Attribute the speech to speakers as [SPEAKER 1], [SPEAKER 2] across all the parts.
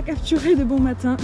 [SPEAKER 1] capturer de bon matin.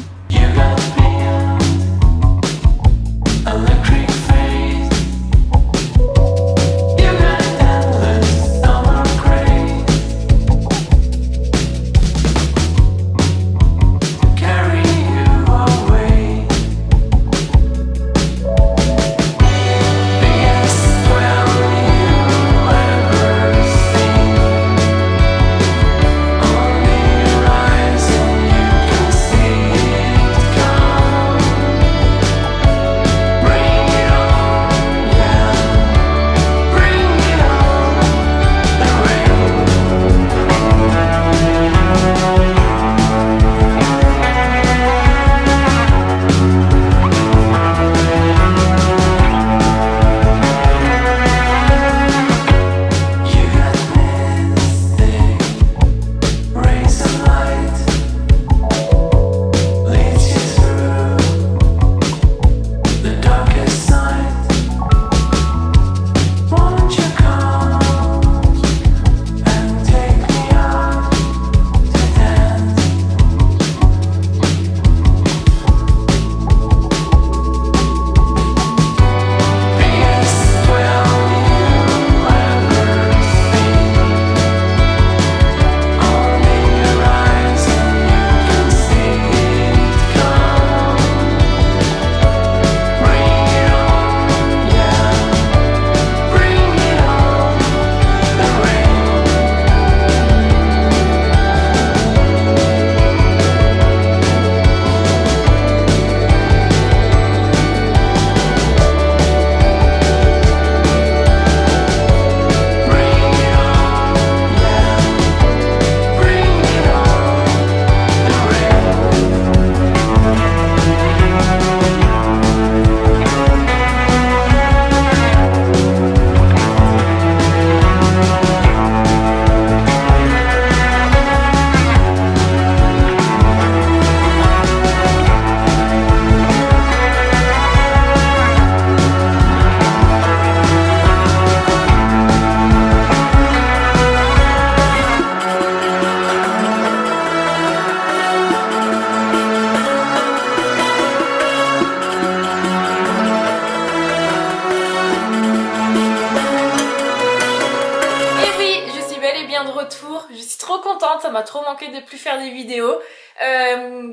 [SPEAKER 1] Je suis trop contente, ça m'a trop manqué de plus faire des vidéos.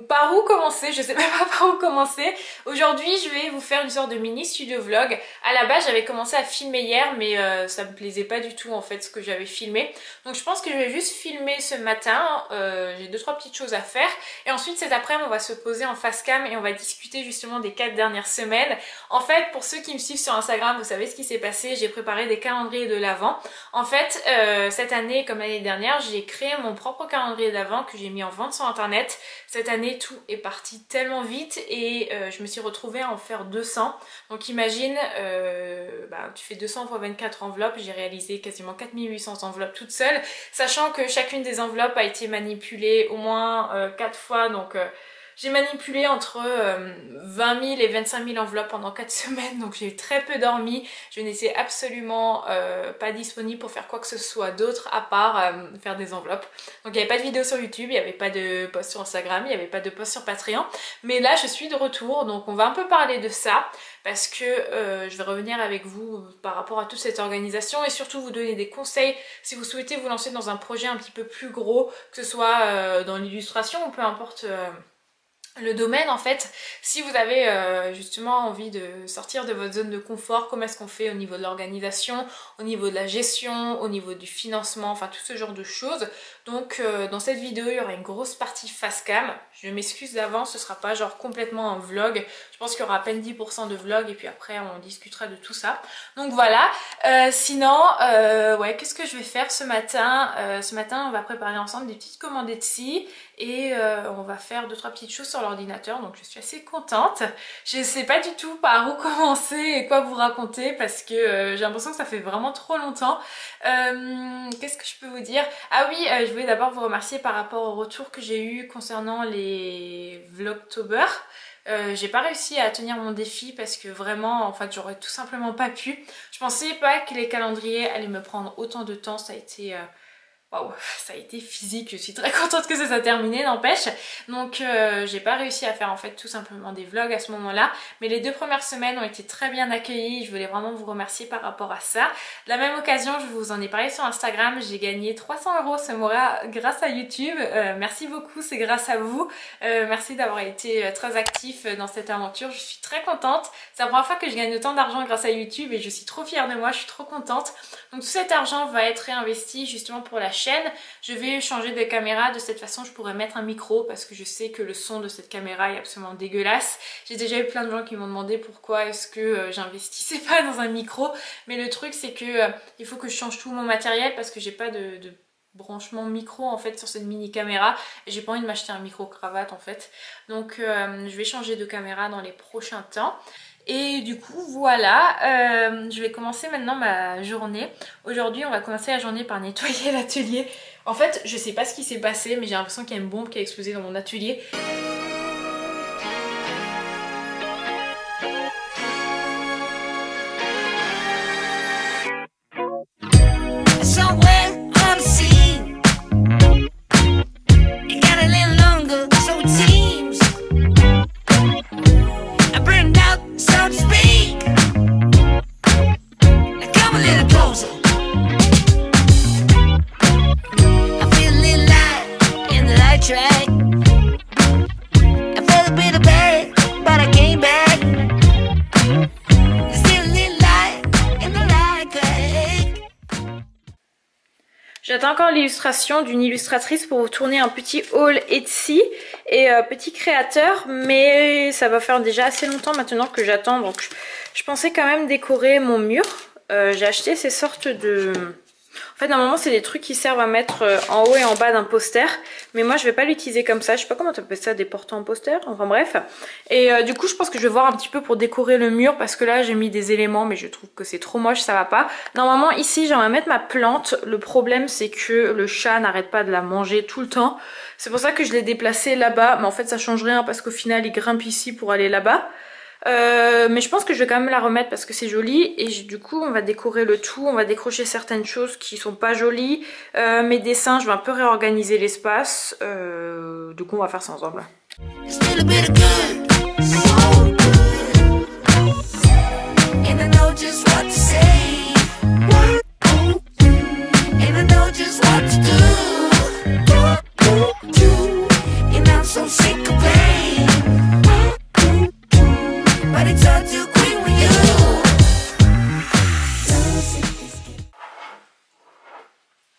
[SPEAKER 1] Par où commencer? Je sais même pas par où commencer. Aujourd'hui je vais vous faire une sorte de mini studio vlog. À la base j'avais commencé à filmer hier mais ça me plaisait pas du tout en fait ce que j'avais filmé. Donc je pense que je vais juste filmer ce matin, j'ai 2-3 petites choses à faire. Et ensuite cet après-midi on va se poser en face cam et on va discuter justement des 4 dernières semaines. En fait pour ceux qui me suivent sur Instagram vous savez ce qui s'est passé, j'ai préparé des calendriers de l'Avent. En fait cette année comme l'année dernière j'ai créé mon propre calendrier d'Avent que j'ai mis en vente sur internet. Cette année tout est parti tellement vite et je me suis retrouvée à en faire 200. Donc imagine, tu fais 200 x 24 enveloppes, j'ai réalisé quasiment 4800 enveloppes toute seule, sachant que chacune des enveloppes a été manipulée au moins 4 fois, donc j'ai manipulé entre 20 000 et 25 000 enveloppes pendant 4 semaines, donc j'ai très peu dormi. Je n'étais absolument pas disponible pour faire quoi que ce soit d'autre à part faire des enveloppes. Donc il n'y avait pas de vidéo sur YouTube, il n'y avait pas de post sur Instagram, il n'y avait pas de post sur Patreon. Mais là je suis de retour, donc on va un peu parler de ça parce que je vais revenir avec vous par rapport à toute cette organisation et surtout vous donner des conseils si vous souhaitez vous lancer dans un projet un petit peu plus gros, que ce soit dans l'illustration ou peu importe le domaine. En fait, si vous avez justement envie de sortir de votre zone de confort, comment est-ce qu'on fait au niveau de l'organisation, au niveau de la gestion, au niveau du financement, enfin tout ce genre de choses. Donc dans cette vidéo il y aura une grosse partie face cam. Je m'excuse d'avance, ce sera pas genre complètement un vlog, je pense qu'il y aura à peine 10% de vlog et puis après on discutera de tout ça. Donc voilà, sinon ouais, qu'est-ce que je vais faire ce matin? Ce matin on va préparer ensemble des petites commandes Etsy et on va faire 2-3 petites choses sur l'ordinateur, donc je suis assez contente. Je sais pas du tout par où commencer et quoi vous raconter parce que j'ai l'impression que ça fait vraiment trop longtemps. Qu'est-ce que je peux vous dire? Ah oui, je voulais d'abord vous remercier par rapport au retour que j'ai eu concernant les Vlogtober. J'ai pas réussi à tenir mon défi parce que vraiment, en fait, j'aurais tout simplement pas pu. Je pensais pas que les calendriers allaient me prendre autant de temps, ça a été Waouh, ça a été physique, je suis très contente que ça soit terminé, n'empêche. Donc j'ai pas réussi à faire en fait tout simplement des vlogs à ce moment-là, mais les 2 premières semaines ont été très bien accueillies, je voulais vraiment vous remercier par rapport à ça. De la même occasion, je vous en ai parlé sur Instagram, j'ai gagné 300 € ce mois grâce à YouTube. Merci beaucoup, c'est grâce à vous. Merci d'avoir été très actifs dans cette aventure, je suis très contente. C'est la première fois que je gagne autant d'argent grâce à YouTube et je suis trop fière de moi, je suis trop contente. Donc tout cet argent va être réinvesti justement pour la chaîne. Je vais changer de caméra, de cette façon je pourrais mettre un micro parce que je sais que le son de cette caméra est absolument dégueulasse. J'ai déjà eu plein de gens qui m'ont demandé pourquoi est-ce que j'investissais pas dans un micro, mais le truc c'est que il faut que je change tout mon matériel parce que j'ai pas de branchement micro en fait sur cette mini caméra et j'ai pas envie de m'acheter un micro cravate en fait. Donc je vais changer de caméra dans les prochains temps. Et du coup voilà, je vais commencer maintenant ma journée. Aujourd'hui on va commencer la journée par nettoyer l'atelier. En fait je sais pas ce qui s'est passé mais j'ai l'impression qu'il y a une bombe qui a explosé dans mon atelier. J'attends encore l'illustration d'une illustratrice pour vous tourner un petit haul Etsy et petit créateur, mais ça va faire déjà assez longtemps maintenant que j'attends, donc je pensais quand même décorer mon mur. J'ai acheté ces sortes de... En fait normalement c'est des trucs qui servent à mettre en haut et en bas d'un poster, mais moi je vais pas l'utiliser comme ça, je sais pas comment tu appelles ça, des portants en poster, enfin bref. Et du coup je pense que je vais voir un petit peu pour décorer le mur parce que là j'ai mis des éléments mais je trouve que c'est trop moche, ça va pas. Normalement ici j'aimerais mettre ma plante, le problème c'est que le chat n'arrête pas de la manger tout le temps. C'est pour ça que je l'ai déplacée là-bas, mais en fait ça change rien parce qu'au final il grimpe ici pour aller là-bas. Mais je pense que je vais quand même la remettre parce que c'est joli et du coup on va décorer le tout, on va décrocher certaines choses qui sont pas jolies. Mes dessins, je vais un peu réorganiser l'espace, du coup on va faire ça ensemble.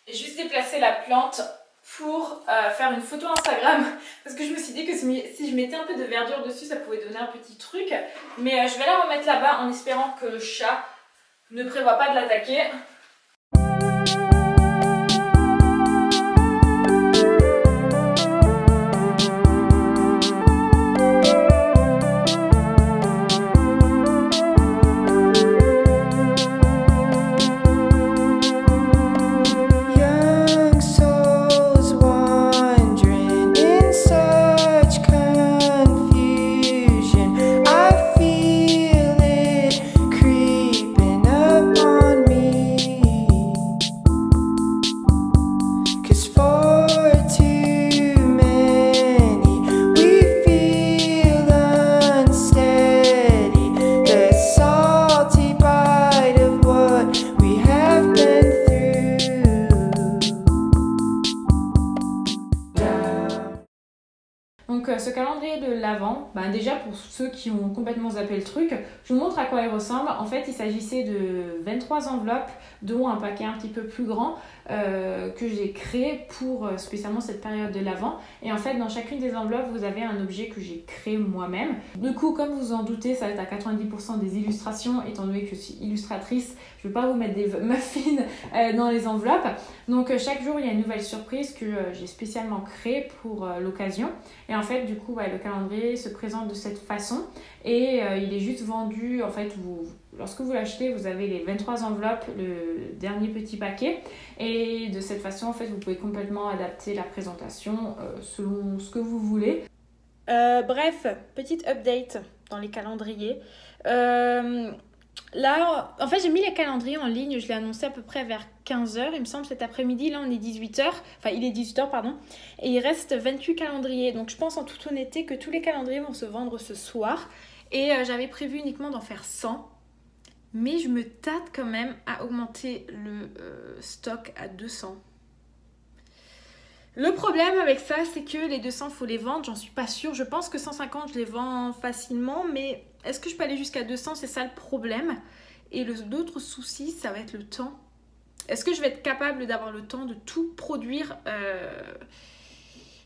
[SPEAKER 1] J'ai juste déplacé la plante pour faire une photo Instagram parce que je me suis dit que si je mettais un peu de verdure dessus ça pouvait donner un petit truc, mais je vais la remettre là-bas en espérant que le chat ne prévoit pas de l'attaquer. Donc ce calendrier de l'Avent, déjà pour ceux qui ont complètement zappé le truc, je vous montre à quoi il ressemble. En fait il s'agissait de 23 enveloppes, dont un paquet un petit peu plus grand que j'ai créé pour spécialement cette période de l'Avent. Et en fait dans chacune des enveloppes vous avez un objet que j'ai créé moi-même. Du coup comme vous en doutez ça va être à 90% des illustrations, étant donné que je suis illustratrice, je ne vais pas vous mettre des muffins dans les enveloppes. Donc chaque jour il y a une nouvelle surprise que j'ai spécialement créée pour l'occasion. Et en fait du coup le calendrier se présente de cette façon et il est juste vendu, en fait lorsque vous l'achetez vous avez les 23 enveloppes, le dernier petit paquet, et de cette façon en fait vous pouvez complètement adapter la présentation selon ce que vous voulez. Bref, petite update dans les calendriers. Là, en fait, j'ai mis les calendriers en ligne. Je l'ai annoncé à peu près vers 15h, il me semble, cet après-midi. Là, on est 18h. Enfin, il est 18h, pardon. Et il reste 28 calendriers. Donc, je pense en toute honnêteté que tous les calendriers vont se vendre ce soir. Et j'avais prévu uniquement d'en faire 100. Mais je me tâte quand même à augmenter le stock à 200. Le problème avec ça, c'est que les 200, il faut les vendre. J'en suis pas sûre. Je pense que 150, je les vends facilement. Mais est-ce que je peux aller jusqu'à 200? C'est ça le problème. Et l'autre souci, ça va être le temps. Est-ce que je vais être capable d'avoir le temps de tout produire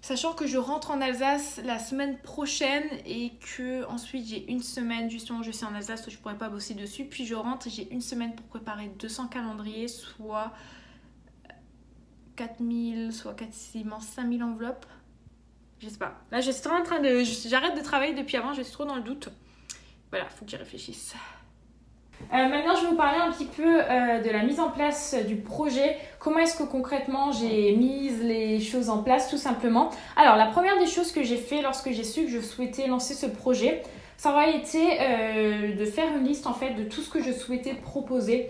[SPEAKER 1] sachant que je rentre en Alsace la semaine prochaine et que ensuite j'ai une semaine, justement je suis en Alsace, je pourrais pas bosser dessus. Puis je rentre et j'ai une semaine pour préparer 200 calendriers, soit 4000, soit quasiment 5000 enveloppes. Je sais pas. Là je suis trop en train de... J'arrête de travailler depuis avant, je suis trop dans le doute. Voilà, faut que j'y réfléchisse. Maintenant, je vais vous parler un petit peu de la mise en place du projet. Comment est-ce que concrètement j'ai mis les choses en place, tout simplement. Alors, la première des choses que j'ai fait lorsque j'ai su que je souhaitais lancer ce projet, ça aurait été de faire une liste en fait de tout ce que je souhaitais proposer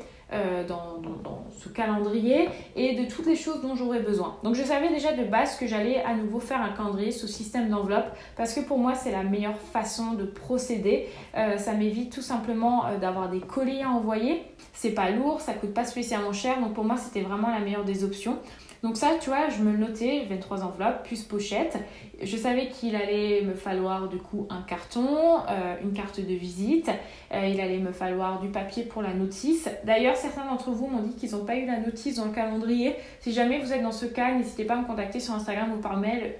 [SPEAKER 1] dans ce calendrier et de toutes les choses dont j'aurais besoin. Donc je savais déjà de base que j'allais à nouveau faire un calendrier sous système d'enveloppe parce que pour moi c'est la meilleure façon de procéder. Ça m'évite tout simplement d'avoir des colis à envoyer. C'est pas lourd, ça coûte pas spécialement cher, donc pour moi c'était vraiment la meilleure des options. Donc ça, tu vois, je me le notais, 23 enveloppes plus pochette. Je savais qu'il allait me falloir du coup un carton, une carte de visite. Il allait me falloir du papier pour la notice. D'ailleurs, certains d'entre vous m'ont dit qu'ils n'ont pas eu la notice dans le calendrier. Si jamais vous êtes dans ce cas, n'hésitez pas à me contacter sur Instagram ou par mail.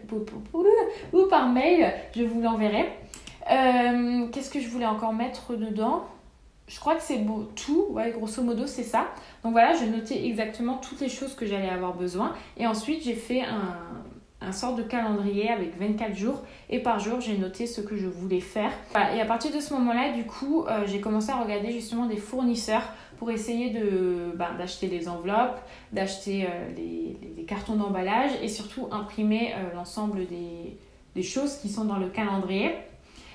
[SPEAKER 1] Je vous l'enverrai. Qu'est-ce que je voulais encore mettre dedans ? Je crois que c'est beau, tout, ouais, grosso modo c'est ça. Donc voilà, je notais exactement toutes les choses que j'allais avoir besoin. Et ensuite j'ai fait un sort de calendrier avec 24 jours. Et par jour j'ai noté ce que je voulais faire. Voilà. Et à partir de ce moment-là, du coup, j'ai commencé à regarder justement des fournisseurs pour essayer d'acheter des enveloppes, d'acheter les cartons d'emballage et surtout imprimer l'ensemble des choses qui sont dans le calendrier.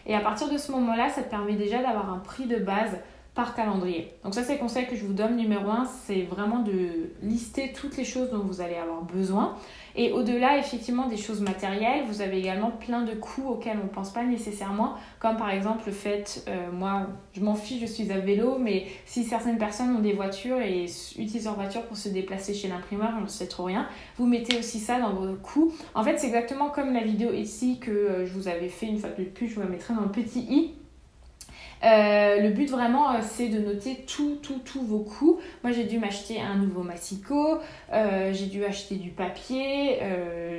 [SPEAKER 1] Et à partir de ce moment-là, ça te permet déjà d'avoir un prix de base par calendrier. Donc ça, c'est le conseil que je vous donne. Numéro 1, c'est vraiment de lister toutes les choses dont vous allez avoir besoin. Et au-delà, effectivement, des choses matérielles, vous avez également plein de coûts auxquels on ne pense pas nécessairement, comme par exemple le fait, moi, je m'en fiche, je suis à vélo, mais si certaines personnes ont des voitures et utilisent leur voiture pour se déplacer chez l'imprimeur, on ne sait trop rien, vous mettez aussi ça dans vos coûts. En fait, c'est exactement comme la vidéo ici que je vous avais fait une fois de plus, je vous la mettrai dans le petit i. Le but vraiment c'est de noter tous vos coûts. Moi j'ai dû m'acheter un nouveau massicot, j'ai dû acheter du papier,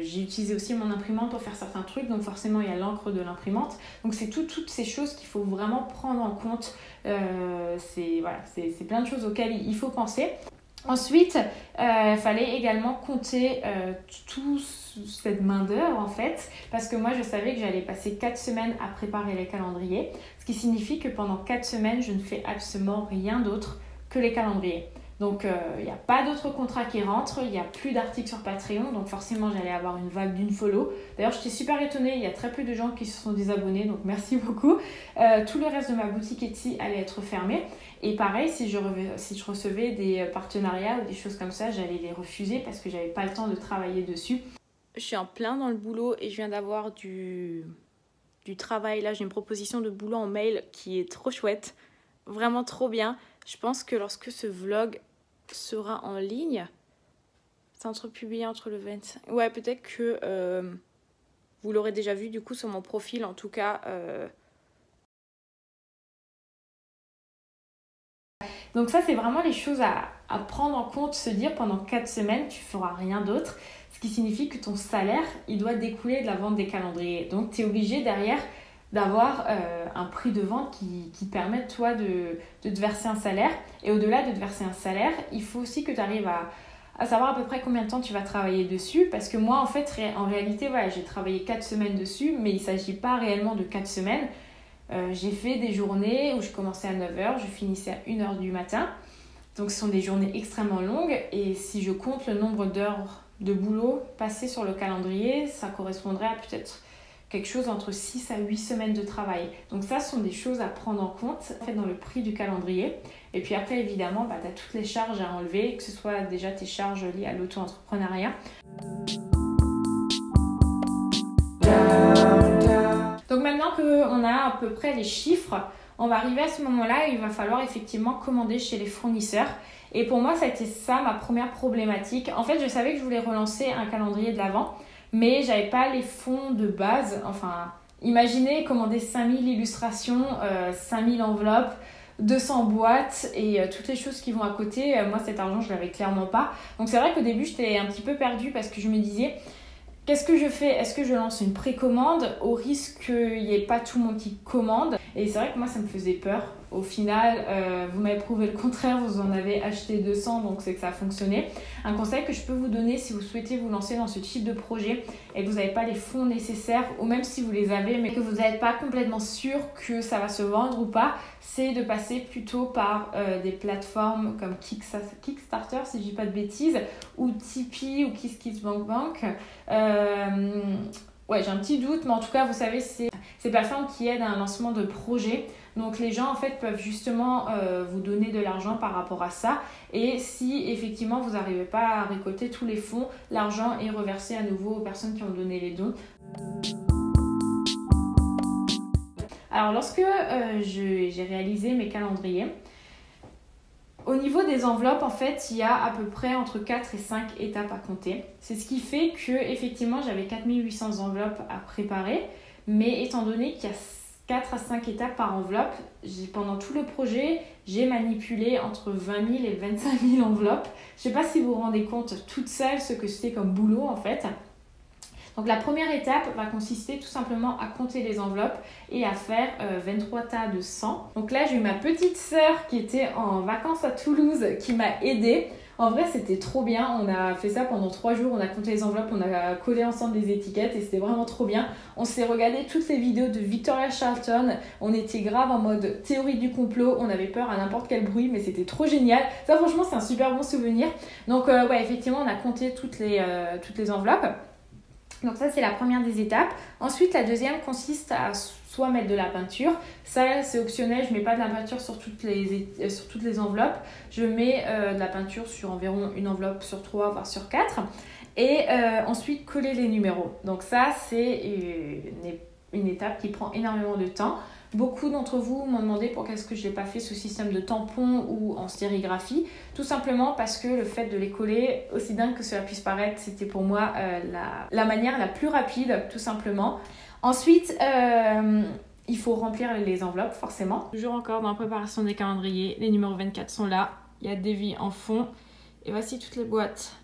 [SPEAKER 1] j'ai utilisé aussi mon imprimante pour faire certains trucs, donc forcément il y a l'encre de l'imprimante. Donc c'est toutes ces choses qu'il faut vraiment prendre en compte. C'est plein de choses auxquelles il faut penser. Ensuite, il fallait également compter toute cette main-d'œuvre en fait, parce que moi je savais que j'allais passer 4 semaines à préparer les calendriers, ce qui signifie que pendant 4 semaines, je ne fais absolument rien d'autre que les calendriers. Donc il n'y a pas d'autres contrats qui rentrent, il n'y a plus d'articles sur Patreon, donc forcément j'allais avoir une vague d'une follow. D'ailleurs j'étais super étonnée, il y a très peu de gens qui se sont désabonnés, donc merci beaucoup. Tout le reste de ma boutique Etsy allait être fermé. Et pareil, si je recevais des partenariats ou des choses comme ça, j'allais les refuser parce que j'avais pas le temps de travailler dessus. Je suis en plein dans le boulot et je viens d'avoir du travail. Là, j'ai une proposition de boulot en mail qui est trop chouette, vraiment trop bien. Je pense que lorsque ce vlog sera en ligne, c'est publié entre le 25... Ouais, peut-être que vous l'aurez déjà vu du coup sur mon profil, en tout cas... Donc ça, c'est vraiment les choses à prendre en compte, se dire pendant 4 semaines, tu feras rien d'autre. Ce qui signifie que ton salaire, il doit découler de la vente des calendriers. Donc tu es obligé derrière d'avoir un prix de vente qui permette toi de te verser un salaire. Et au-delà de te verser un salaire, il faut aussi que tu arrives à savoir à peu près combien de temps tu vas travailler dessus. Parce que moi, en fait, en réalité, voilà, j'ai travaillé 4 semaines dessus, mais il ne s'agit pas réellement de 4 semaines. J'ai fait des journées où je commençais à 9h, je finissais à 1h du matin. Donc ce sont des journées extrêmement longues et si je compte le nombre d'heures de boulot passées sur le calendrier, ça correspondrait à peut-être quelque chose entre 6 à 8 semaines de travail. Donc ça, ce sont des choses à prendre en compte en fait, dans le prix du calendrier. Et puis après, évidemment, tu as toutes les charges à enlever, que ce soit déjà tes charges liées à l'auto-entrepreneuriat. Donc maintenant qu'on a à peu près les chiffres, on va arriver à ce moment-là où il va falloir effectivement commander chez les fournisseurs. Et pour moi, ça a été ça ma première problématique. En fait, je savais que je voulais relancer un calendrier de l'Avent, mais j'avais pas les fonds de base. Enfin, imaginez commander 5000 illustrations, 5000 enveloppes, 200 boîtes et toutes les choses qui vont à côté. Moi, cet argent, je l'avais clairement pas. Donc c'est vrai qu'au début, j'étais un petit peu perdue parce que je me disais... Qu'est-ce que je fais? Est-ce que je lance une précommande au risque qu'il n'y ait pas tout le monde qui commande? Et c'est vrai que moi, ça me faisait peur. Au final, vous m'avez prouvé le contraire, vous en avez acheté 200, donc c'est que ça a fonctionné. Un conseil que je peux vous donner si vous souhaitez vous lancer dans ce type de projet et que vous n'avez pas les fonds nécessaires, ou même si vous les avez, mais que vous n'êtes pas complètement sûr que ça va se vendre ou pas, c'est de passer plutôt par des plateformes comme Kickstarter, si je dis pas de bêtises, ou Tipeee ou KissKissBankBank. Ouais, j'ai un petit doute, mais en tout cas, vous savez, c'est ces plateformes qui aident à un lancement de projet. Donc les gens en fait peuvent justement vous donner de l'argent par rapport à ça, et si effectivement vous n'arrivez pas à récolter tous les fonds, l'argent est reversé à nouveau aux personnes qui ont donné les dons. Alors lorsque j'ai réalisé mes calendriers, au niveau des enveloppes, en fait, il y a à peu près entre 4 et 5 étapes à compter. C'est ce qui fait que effectivement j'avais 4800 enveloppes à préparer, mais étant donné qu'il y a 4 à 5 étapes par enveloppe, pendant tout le projet, j'ai manipulé entre 20 000 et 25 000 enveloppes. Je ne sais pas si vous vous rendez compte toute seule ce que c'était comme boulot en fait. Donc la première étape va consister tout simplement à compter les enveloppes et à faire 23 tas de 100. Donc là j'ai eu ma petite sœur qui était en vacances à Toulouse qui m'a aidée. En vrai c'était trop bien, on a fait ça pendant 3 jours, on a compté les enveloppes, on a collé ensemble les étiquettes et c'était vraiment trop bien. On s'est regardé toutes les vidéos de Victoria Charlton, on était grave en mode théorie du complot, on avait peur à n'importe quel bruit mais c'était trop génial. Ça franchement c'est un super bon souvenir. Donc ouais effectivement on a compté toutes les enveloppes. Donc ça c'est la première des étapes. Ensuite la deuxième consiste à soit mettre de la peinture. Ça c'est optionnel, je ne mets pas de la peinture sur toutes les enveloppes. Je mets de la peinture sur environ une enveloppe sur 3 voire sur 4. Et ensuite coller les numéros. Donc ça c'est une étape qui prend énormément de temps. Beaucoup d'entre vous m'ont demandé pourquoi est-ce que je n'ai pas fait sous système de tampon ou en sérigraphie. Tout simplement parce que le fait de les coller, aussi dingue que cela puisse paraître, c'était pour moi la manière la plus rapide, tout simplement. Ensuite, il faut remplir les enveloppes, forcément. Toujours encore dans la préparation des calendriers, les numéros 24 sont là. Il y a des vies en fond. Et voici toutes les boîtes.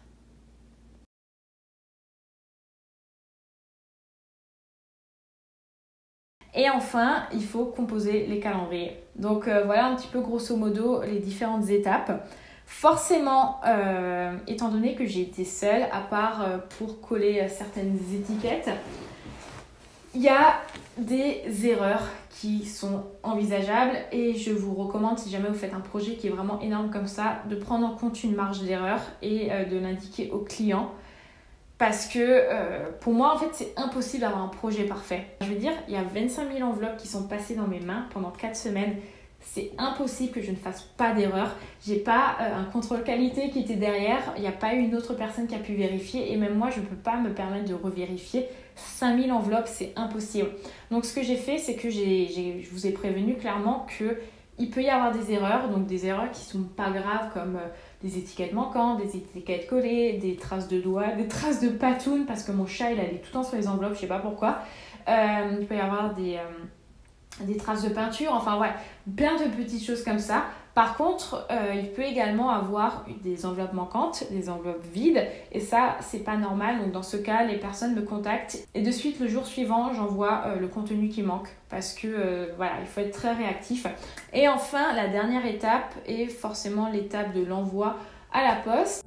[SPEAKER 1] Et enfin, il faut composer les calendriers. Donc voilà un petit peu grosso modo les différentes étapes. Forcément, étant donné que j'ai été seule, à part pour coller certaines étiquettes, il y a des erreurs qui sont envisageables et je vous recommande, si jamais vous faites un projet qui est vraiment énorme comme ça, de prendre en compte une marge d'erreur et de l'indiquer au client. Parce que pour moi, en fait, c'est impossible d'avoir un projet parfait. Je veux dire, il y a 25 000 enveloppes qui sont passées dans mes mains pendant 4 semaines. C'est impossible que je ne fasse pas d'erreur. J'ai pas un contrôle qualité qui était derrière. Il n'y a pas eu une autre personne qui a pu vérifier. Et même moi, je ne peux pas me permettre de revérifier 5000 enveloppes. C'est impossible. Donc, ce que j'ai fait, c'est que je vous ai prévenu clairement qu'il peut y avoir des erreurs. Donc, des erreurs qui ne sont pas graves comme... des étiquettes manquantes, des étiquettes collées, des traces de doigts, des traces de patounes parce que mon chat il allait tout le temps sur les enveloppes, je sais pas pourquoi. Il peut y avoir des traces de peinture, enfin ouais, plein de petites choses comme ça. Par contre, il peut également avoir des enveloppes manquantes, des enveloppes vides et ça c'est pas normal. Donc dans ce cas, les personnes me contactent et de suite le jour suivant, j'envoie le contenu qui manque parce que voilà, il faut être très réactif. Et enfin, la dernière étape est forcément l'étape de l'envoi à la poste.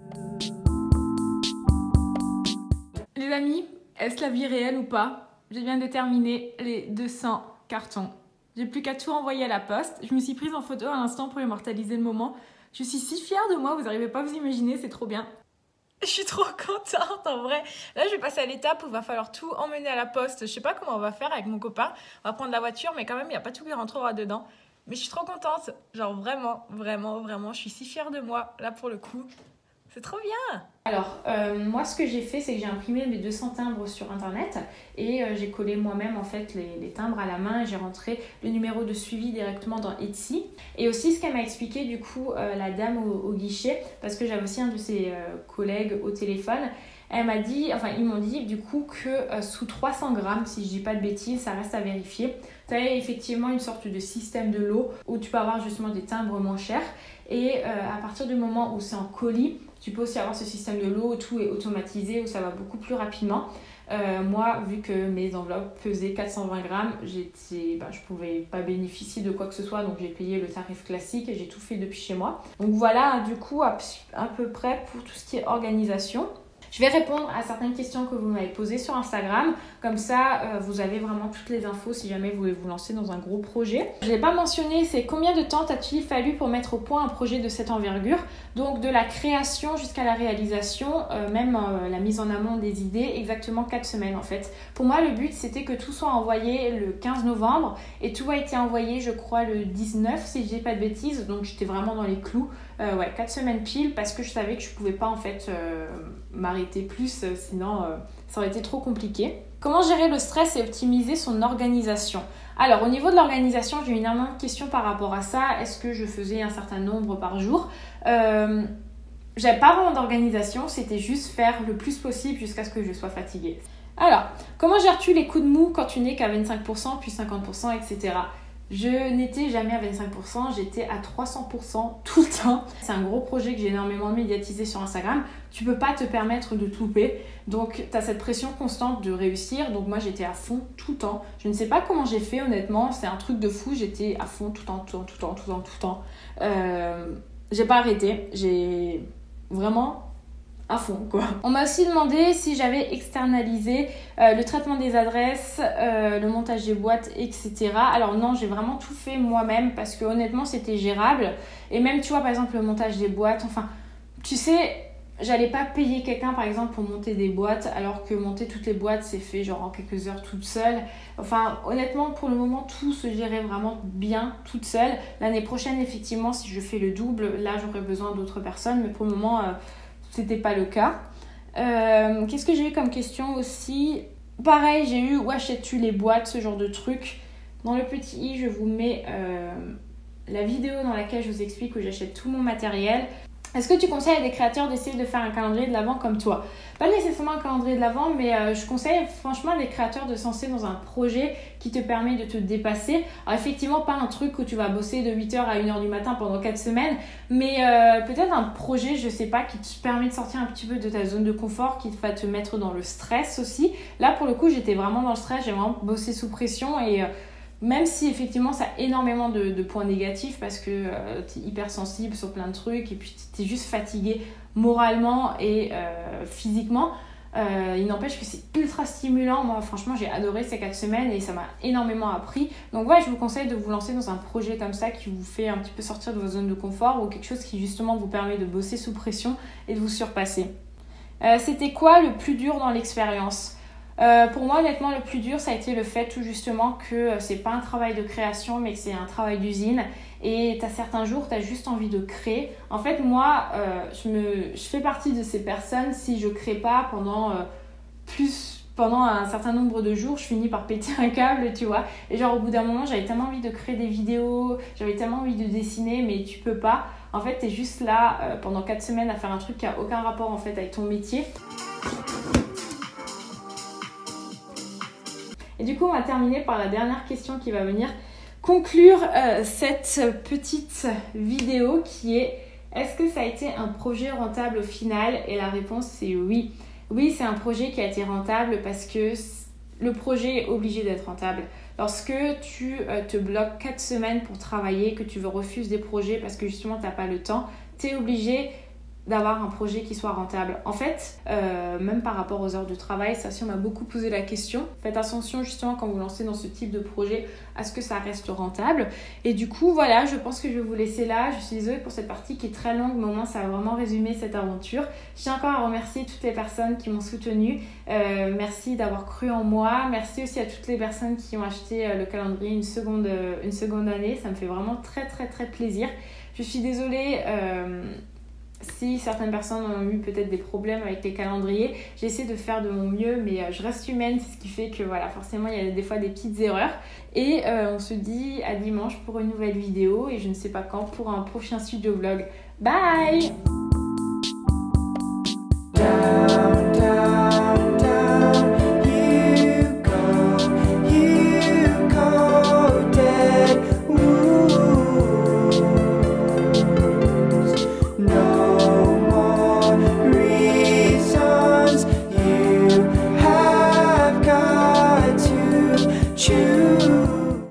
[SPEAKER 1] Les amis, est-ce la vie réelle ou pas? Je viens de terminer les 200 cartons. J'ai plus qu'à tout envoyer à la poste. Je me suis prise en photo à l'instant pour immortaliser le moment. Je suis si fière de moi, vous n'arrivez pas à vous imaginer, c'est trop bien. Je suis trop contente en vrai. Là, je vais passer à l'étape où il va falloir tout emmener à la poste. Je sais pas comment on va faire avec mon copain. On va prendre la voiture, mais quand même, il n'y a pas tout qui rentrera dedans. Mais je suis trop contente. Genre vraiment, vraiment, vraiment, je suis si fière de moi, là pour le coup. C'est trop bien. Alors, moi, ce que j'ai fait, c'est que j'ai imprimé mes 200 timbres sur Internet et j'ai collé moi-même, en fait, les timbres à la main et j'ai rentré le numéro de suivi directement dans Etsy. Et aussi, ce qu'elle m'a expliqué, du coup, la dame au guichet, parce que j'avais aussi un de ses collègues au téléphone, elle m'a dit, enfin, ils m'ont dit, du coup, que sous 300 grammes, si je dis pas de bêtises, ça reste à vérifier. Tu as effectivement une sorte de système de lot où tu peux avoir justement des timbres moins chers. Et à partir du moment où c'est en colis, tu peux aussi avoir ce système de lot où tout est automatisé, où ça va beaucoup plus rapidement. Moi, vu que mes enveloppes pesaient 420 grammes, je pouvais pas bénéficier de quoi que ce soit, donc j'ai payé le tarif classique et j'ai tout fait depuis chez moi. Donc voilà, du coup, à peu près pour tout ce qui est organisation. Je vais répondre à certaines questions que vous m'avez posées sur Instagram. Comme ça, vous avez vraiment toutes les infos si jamais vous voulez vous lancer dans un gros projet. Je ne l'ai pas mentionné, c'est combien de temps t'a-t-il fallu pour mettre au point un projet de cette envergure? Donc de la création jusqu'à la réalisation, même la mise en amont des idées, exactement 4 semaines en fait. Pour moi, le but, c'était que tout soit envoyé le 15 novembre et tout a été envoyé, je crois, le 19, si je dis pas de bêtises. Donc j'étais vraiment dans les clous. 4 semaines pile parce que je savais que je pouvais pas en fait m'arrêter plus, sinon ça aurait été trop compliqué. Comment gérer le stress et optimiser son organisation? Alors au niveau de l'organisation, j'ai eu énormément de questions par rapport à ça. Est-ce que je faisais un certain nombre par jour? J'avais pas vraiment d'organisation, c'était juste faire le plus possible jusqu'à ce que je sois fatiguée. Alors, comment gères-tu les coups de mou quand tu n'es qu'à 25%, puis 50%, etc.? Je n'étais jamais à 25%, j'étais à 300% tout le temps. C'est un gros projet que j'ai énormément médiatisé sur Instagram. Tu peux pas te permettre de te louper. Donc, tu as cette pression constante de réussir. Donc, moi, j'étais à fond tout le temps. Je ne sais pas comment j'ai fait, honnêtement. C'est un truc de fou. J'étais à fond tout le temps. J'ai pas arrêté. J'ai vraiment à fond quoi. On m'a aussi demandé si j'avais externalisé le traitement des adresses, le montage des boîtes, etc. Alors non, j'ai vraiment tout fait moi-même parce que honnêtement c'était gérable. Et même tu vois par exemple le montage des boîtes, enfin tu sais, j'allais pas payer quelqu'un par exemple pour monter des boîtes alors que monter toutes les boîtes c'est fait genre en quelques heures toute seule. Enfin honnêtement pour le moment tout se gérait vraiment bien toute seule. L'année prochaine effectivement si je fais le double, là j'aurais besoin d'autres personnes mais pour le moment c'était pas le cas. Qu'est-ce que j'ai eu comme question aussi? Pareil, j'ai eu où achètes-tu les boîtes, ce genre de trucs. Dans le petit i, je vous mets la vidéo dans laquelle je vous explique où j'achète tout mon matériel. Est-ce que tu conseilles à des créateurs d'essayer de faire un calendrier de l'Avent comme toi? Pas nécessairement un calendrier de l'Avent, mais je conseille franchement à des créateurs de se lancer dans un projet qui te permet de te dépasser. Alors effectivement, pas un truc où tu vas bosser de 8h à 1h du matin pendant 4 semaines, mais peut-être un projet, je sais pas, qui te permet de sortir un petit peu de ta zone de confort, qui va te mettre dans le stress aussi. Là, pour le coup, j'étais vraiment dans le stress, j'ai vraiment bossé sous pression et... même si effectivement ça a énormément de points négatifs parce que tu es hypersensible sur plein de trucs et puis tu es juste fatigué moralement et physiquement, il n'empêche que c'est ultra stimulant. Moi franchement j'ai adoré ces 4 semaines et ça m'a énormément appris. Donc ouais, je vous conseille de vous lancer dans un projet comme ça qui vous fait un petit peu sortir de votre zone de confort ou quelque chose qui justement vous permet de bosser sous pression et de vous surpasser. C'était quoi le plus dur dans l'expérience? Pour moi, honnêtement, le plus dur, ça a été le fait tout justement que c'est pas un travail de création, mais que c'est un travail d'usine. Et t'as certains jours, t'as juste envie de créer. En fait, moi, je fais partie de ces personnes, si je crée pas pendant un certain nombre de jours, je finis par péter un câble, tu vois. Et genre, au bout d'un moment, j'avais tellement envie de créer des vidéos, j'avais tellement envie de dessiner, mais tu peux pas. En fait, t'es juste là pendant 4 semaines à faire un truc qui a aucun rapport en fait avec ton métier. Et du coup, on va terminer par la dernière question qui va venir conclure cette petite vidéo qui est: est-ce que ça a été un projet rentable au final? Et la réponse c'est oui. Oui, c'est un projet qui a été rentable parce que le projet est obligé d'être rentable. Lorsque tu te bloques 4 semaines pour travailler, que tu refuses des projets parce que justement tu n'as pas le temps, tu es obligé
[SPEAKER 2] d'avoir un projet qui soit rentable. En fait, même par rapport aux heures de travail, ça aussi on m'a beaucoup posé la question. Faites attention justement quand vous lancez dans ce type de projet à ce que ça reste rentable. Et du coup, voilà, je pense que je vais vous laisser là. Je suis désolée pour cette partie qui est très longue, mais au moins ça a vraiment résumé cette aventure. Je tiens encore à remercier toutes les personnes qui m'ont soutenue. Merci d'avoir cru en moi. Merci aussi à toutes les personnes qui ont acheté le calendrier une seconde année. Ça me fait vraiment très très très plaisir. Je suis désolée si certaines personnes ont eu peut-être des problèmes avec les calendriers. J'essaie de faire de mon mieux, mais je reste humaine, c'est ce qui fait que voilà, forcément il y a des fois des petites erreurs. Et on se dit à dimanche pour une nouvelle vidéo et je ne sais pas quand pour un prochain studio vlog. Bye!